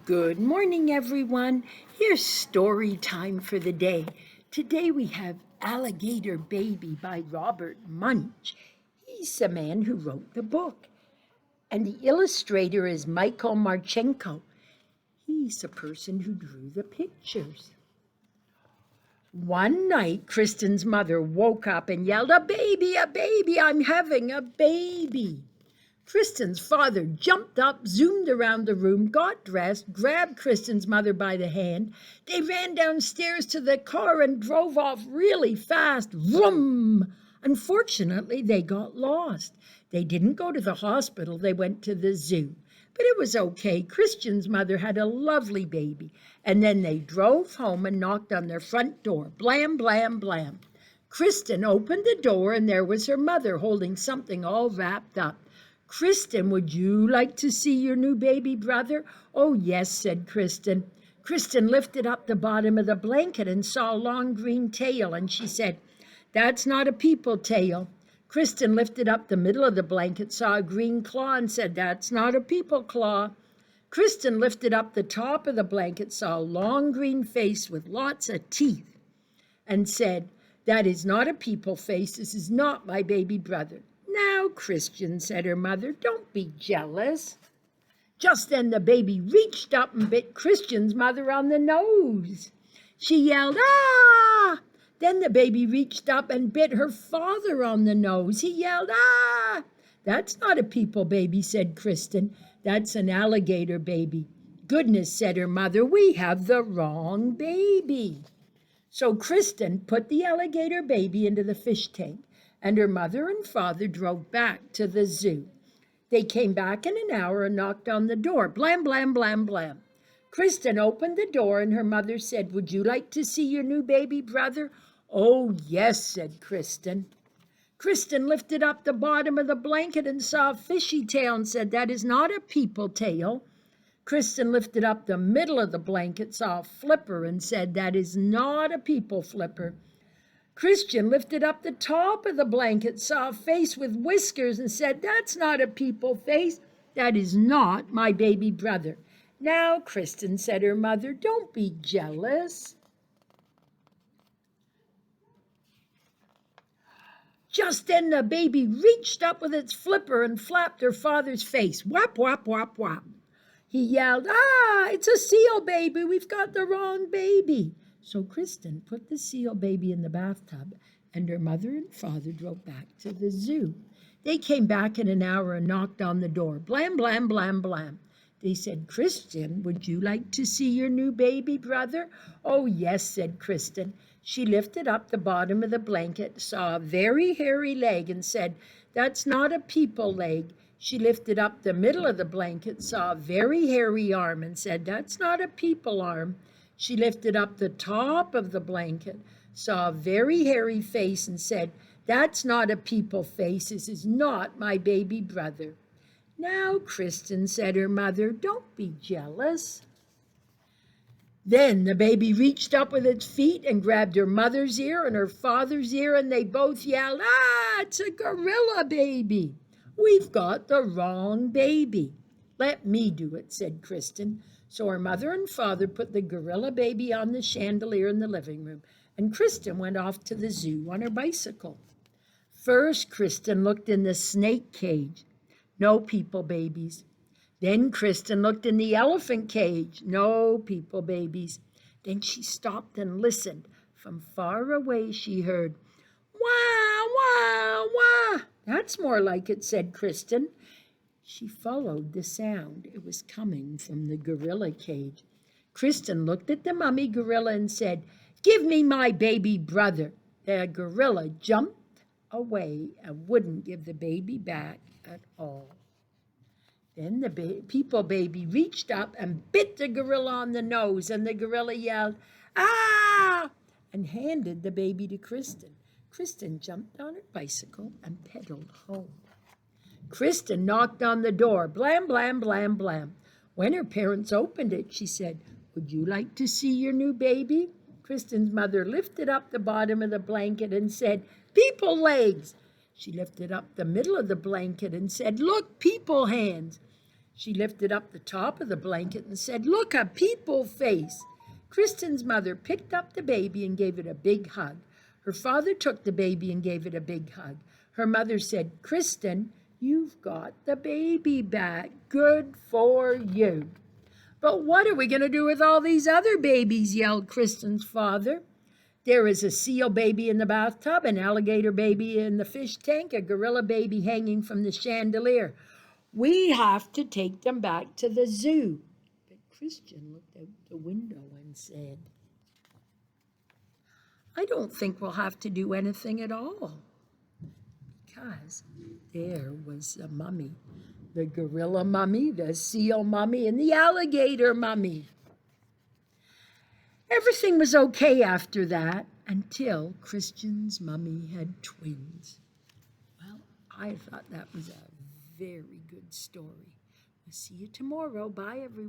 Good morning, everyone. Here's story time for the day. Today we have Alligator Baby by Robert Munch. He's the man who wrote the book. And the illustrator is Michael Marchenko. He's the person who drew the pictures. One night, Kristen's mother woke up and yelled, a baby, I'm having a baby. Kristen's father jumped up, zoomed around the room, got dressed, grabbed Kristen's mother by the hand. They ran downstairs to the car and drove off really fast. Vroom! Unfortunately, they got lost. They didn't go to the hospital. They went to the zoo. But it was okay. Kristen's mother had a lovely baby. And then they drove home and knocked on their front door. Blam, blam, blam. Kristen opened the door, and there was her mother holding something all wrapped up. Kristen, would you like to see your new baby brother? Oh, yes, said Kristen. Kristen lifted up the bottom of the blanket and saw a long green tail, and she said, that's not a people tail. Kristen lifted up the middle of the blanket, saw a green claw, and said, that's not a people claw. Kristen lifted up the top of the blanket, saw a long green face with lots of teeth, and said, that is not a people face. This is not my baby brother. Now, Kristen, said her mother, don't be jealous. Just then the baby reached up and bit Kristen's mother on the nose. She yelled, ah! Then the baby reached up and bit her father on the nose. He yelled, ah! That's not a people baby, said Kristen. That's an alligator baby. Goodness, said her mother, we have the wrong baby. So Kristen put the alligator baby into the fish tank, and her mother and father drove back to the zoo. They came back in an hour and knocked on the door. Blam, blam, blam, blam. Kristen opened the door, and her mother said, would you like to see your new baby brother? Oh, yes, said Kristen. Kristen lifted up the bottom of the blanket and saw a fishy tail and said, that is not a people tail. Kristen lifted up the middle of the blanket, saw a flipper, and said, that is not a people flipper. Kristen lifted up the top of the blanket, saw a face with whiskers, and said, that's not a people face. That is not my baby brother. Now, Kristen, said her mother, don't be jealous. Just then the baby reached up with its flipper and flapped her father's face. Whap, whap, whap, whap. He yelled, ah, it's a seal baby. We've got the wrong baby. So Kristen put the seal baby in the bathtub, and her mother and father drove back to the zoo. They came back in an hour and knocked on the door. Blam, blam, blam, blam. They said, Kristen, would you like to see your new baby brother? Oh, yes, said Kristen. She lifted up the bottom of the blanket, saw a very hairy leg, and said, that's not a people leg. She lifted up the middle of the blanket, saw a very hairy arm, and said, that's not a people arm. She lifted up the top of the blanket, saw a very hairy face, and said, that's not a people face. This is not my baby brother. Now, Kristen, said her mother, don't be jealous. Then the baby reached up with its feet and grabbed her mother's ear and her father's ear, and they both yelled, ah, it's a gorilla baby. We've got the wrong baby. Let me do it, said Kristen. So her mother and father put the gorilla baby on the chandelier in the living room, and Kristen went off to the zoo on her bicycle. First, Kristen looked in the snake cage. No people babies. Then Kristen looked in the elephant cage. No people babies. Then she stopped and listened. From far away she heard, wah, wah, wah. That's more like it, said Kristen. She followed the sound. It was coming from the gorilla cage. Kristen looked at the mummy gorilla and said, give me my baby brother. The gorilla jumped away and wouldn't give the baby back at all. Then the people baby reached up and bit the gorilla on the nose, and the gorilla yelled, ah, and handed the baby to Kristen. Kristen jumped on her bicycle and pedaled home. Kristen knocked on the door, blam, blam, blam, blam. When her parents opened it, she said, would you like to see your new baby? Kristen's mother lifted up the bottom of the blanket and said, people legs. She lifted up the middle of the blanket and said, look, people hands. She lifted up the top of the blanket and said, "Look, a people face." Kristen's mother picked up the baby and gave it a big hug. Her father took the baby and gave it a big hug. Her mother said, "Kristen, you've got the baby back. Good for you." "But what are we going to do with all these other babies?" yelled Kristen's father. "There is a seal baby in the bathtub, an alligator baby in the fish tank, a gorilla baby hanging from the chandelier. We have to take them back to the zoo." But Christian looked out the window and said, "I don't think we'll have to do anything at all." Because there was a mummy. The gorilla mummy, the seal mummy, and the alligator mummy. Everything was okay after that until Christian's mummy had twins. Well, I thought that was a very good story. We'll see you tomorrow. Bye, everyone.